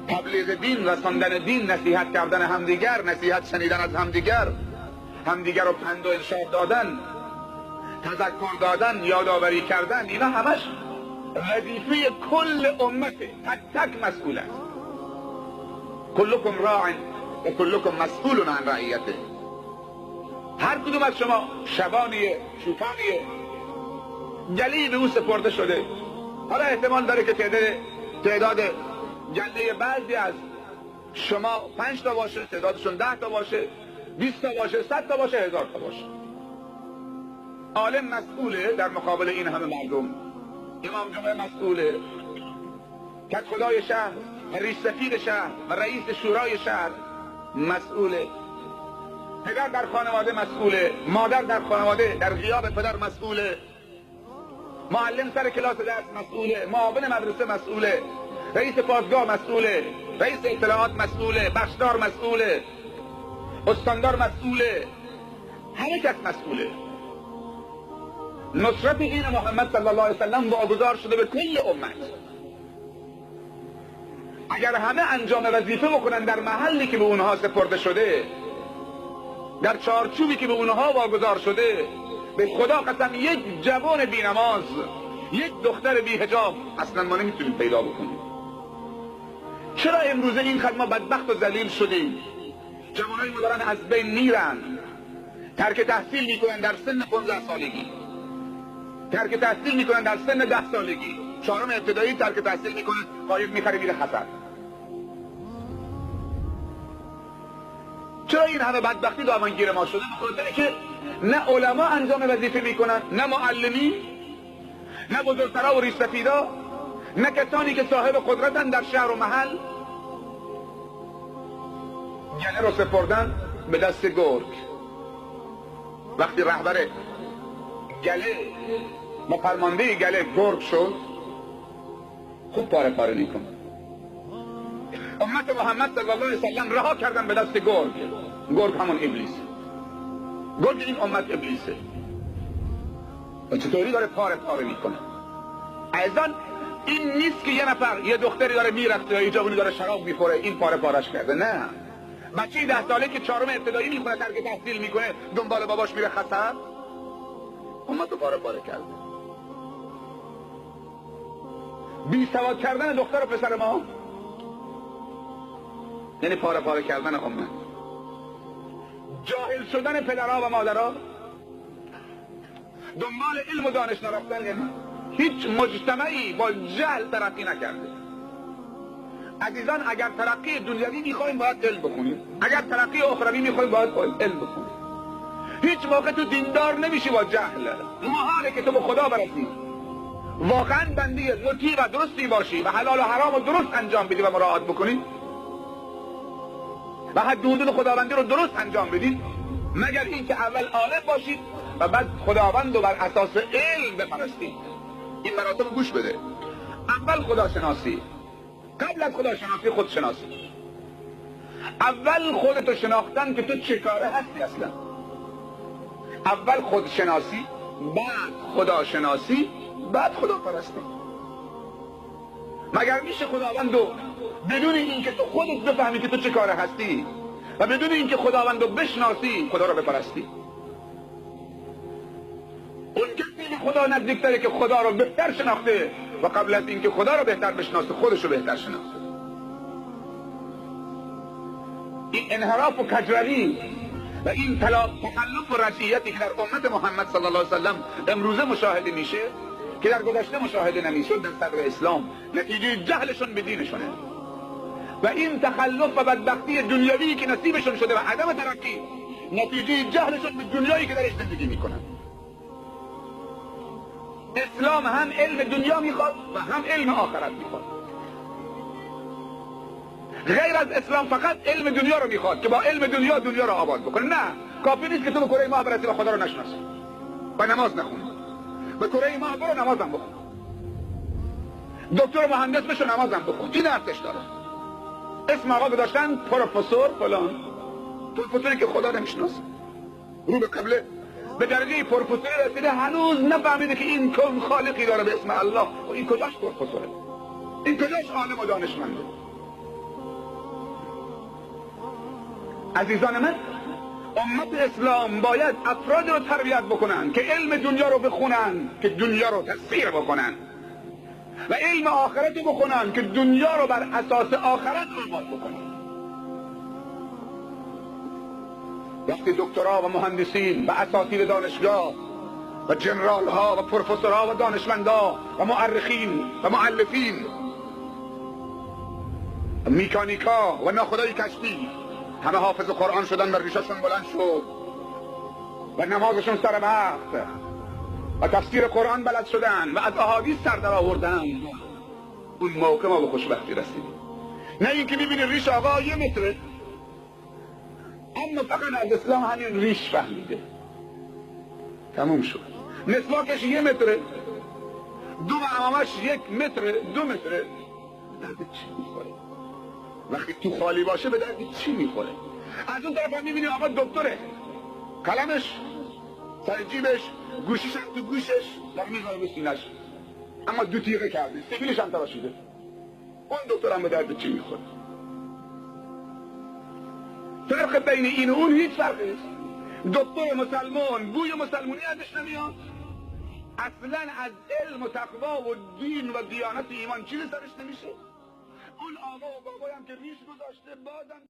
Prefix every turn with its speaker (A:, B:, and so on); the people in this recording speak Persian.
A: تبلیغ دین، رساندن دین، نصیحت کردن همدیگر، نصیحت شنیدن از همدیگر، همدیگر رو پند و ارشاد دادن، تذکر دادن، یادآوری کردن، اینا همش وظیفه کل امته. تک تک مسئول است. کلکم راع و کلکم مسئول عن رعیته. هر کدوم از شما شبانیه، شوفانیه، گله‌ای به او سپرده شده. حالا احتمال داره که تعداد گله بعضی از شما 5 تا باشه، تعدادشون 10 تا باشه، 20 تا باشه، 100 تا باشه، 1000 تا باشه. عالم مسئوله در مقابل این همه مردم. امام جمعه مسئوله، کدخدای شهر، رئیس سفیر شهر و رئیس شورای شهر مسئوله. پدر در خانواده مسئوله، مادر در خانواده در غیاب پدر مسئوله، معلم سر کلاس درس مسئوله، معاون مدرسه مسئوله، رئیس پاسگاه مسئوله، رئیس اطلاعات مسئوله، بخشدار مسئوله، استاندار مسئوله، همه کس مسئوله. نصرت دین محمد صلی الله علیه وسلم واگذار شده به کل امت. اگر همه انجام وظیفه بکنن در محلی که به اونها سپرده شده، در چارچوبی که به اونها واگذار شده، به خدا قسم یک جوان بی‌نماز، یک دختر بی‌حجاب اصلا ما نمیتونیم پیدا بکنیم. چرا امروزه اینقدر ما بدبخت و ذلیل شدیم؟ جوانای ما دارن از بین میرن، ترک تحصیل میکنن در سن 15 سالگی، ترک تحصیل میکنن در سن 10 سالگی، 4م ابتدایی ترک تحصیل میکنن، قایق میخره میره خطر. چرا این همه بدبختی دامنگیر ما شده؟ بخاطر که نه علما انجام وظیفه میکنن، نه معلمین، نه بزرگترا و ریشسفیدا، نه کسانی که صاحب قدرتن در شهر و محل. گله رو سپردن به دست گرگ. وقتی رهبر گله و فرمانده گله گرگ شد، خوب پاره پاره میکنه. امت محمد صلی الله علیه وسلم رها کردن به دست گرگ. گرگ همون ابلیس، گرگ این امت ابلیسه. و چطوری داره پاره پاره میکنه؟ ایضا این نیست که یه نفر، یه دختری داره میرقصه یا یه جوانی داره شراب میخوره این پاره پارش کرده. نه، بچه‌ای 10 ساله که 4م ابتدایی میخونه، ترک تحصیل میکنه، دنبال باباش میره خطر، امت رو پاره پاره کرده. بی سواد کردن دختر و پسر ما یعنی پاره پاره کردن امت. جاهل شدن پدرها و مادرها، دنبال علم و دانش نرفتن. یعنی هیچ مجتمعی با جهل ترقی نکرده. عزیزان، اگر ترقی دنیوی میخوایم باید علم بخونیم، اگر ترقی اخروی میخوایم باید علم بخونیم. هیچ موقع تو دیندار نمیشی با جهل. محاله که تو به خدا برسی، واقعا بنده مطیع و درستی باشی و حلال و حرام رو درست انجام بدی و مراعات بکنی و حد حدود خداوندی رو درست انجام بدید، مگر اینکه اول عالم باشید و بعد خداوند رو بر اساس علم بپرستید. این مراتب گوش بده. اول خداشناسی، قبل از خداشناسی خودشناسی. اول خودتو شناختن که تو چه کاره هستی اصلا. اول خودشناسی، بعد خداشناسی، بعد خدا پرستی. مگر میشه خداوند رو بدون اینکه تو خودت بفهمی که تو چه کاره هستی و بدون اینکه خداوند رو بشناسی خدا رو بپرستی؟ اون کسی به خدا نزدیکتره که خدا رو بهتر شناخته و قبل از اینکه خدا رو بهتر بشناسه خودش رو بهتر شناخته. این انحراف و کجروی و این تخلف و رجعیتی که در امت محمد صلی الله علیه وسلم امروزه مشاهده میشه، که در گذشته مشاهده نمیشد در صدر اسلام، نتیجه جهلشون به دینشونه. و این تخلف و بدبختی دنیوی که نصیبشون شده و عدم ترقی، نتیجه جهلشون به دنیایی که درش زندگی میکنن. اسلام هم علم دنیا میخواد و هم علم آخرت میخواد. غیر از اسلام فقط علم دنیا رو میخواد که با علم دنیا رو آباد بکنه. نه، کافی نیست که تو به کره ماه برسی و خدا رو نشناسی و نماز نخونی. به کره ماه برو نمازم بخون، دکتر مهندس بشو نمازم بخون. این ارزش داره. اسم آقا گذاشتن پروفسور فلان، پروفسوری که خدا نمیشناسه، رو به قبله به درجه پروفسوری رسیده، هنوز نفهمیده که این کون خالقی داره به اسم الله. و این کجاش پروفسوره؟ این کجاش عالم و دانشمنده؟ عزیزان من، امت اسلام باید افراد رو تربیت بکنن که علم دنیا رو بخونن که دنیا رو تسخیر بکنن و علم آخرت رو بکنن که دنیا رو بر اساس آخرت آباد بکنن. وقتی دکترها و مهندسین و اساتید دانشگاه و جنرال ها و پروفسورها و دانشمندا و مؤرخین و مؤلفین و میکانیکا و ناخدای کشتی همه حافظ قرآن شدن و ریششون بلند شد و نمازشون سر وقت و تفسیر قرآن بلد شدن و از احادیث سر در آوردن، اون موقع ما به خوشبختی رسیدیم. نه اینکه میبینی ریش آقا 1 متره، اما فقط از اسلام همین ریش فهمیده، تموم شد. مسواکش 1 متره، 2 برنامه‌اش 1 متره، 2 متره، به درد چی میخوره؟ وقتی تو خالی باشه به درد چی میخوره؟ از اون طرف هم میبینیم آقا دکتره، قلمش سر جیبش، گوشیش هم تو گوشش، در میذاره به سینش، اما 2 تیغه کرده، سیبیلش هم تراشیده. اون دکتر هم به درد چی میخوره؟ فرق بین این و اون هیچ فرقی نیست. دکتر مسلمان بوی مسلمونی ازش نمیاد، اصلا از علم و تقوا و دین و دیانت و ایمان چیزی سرش نمیشه. اون آقا و بابایی هم که ریش گذاشته بازم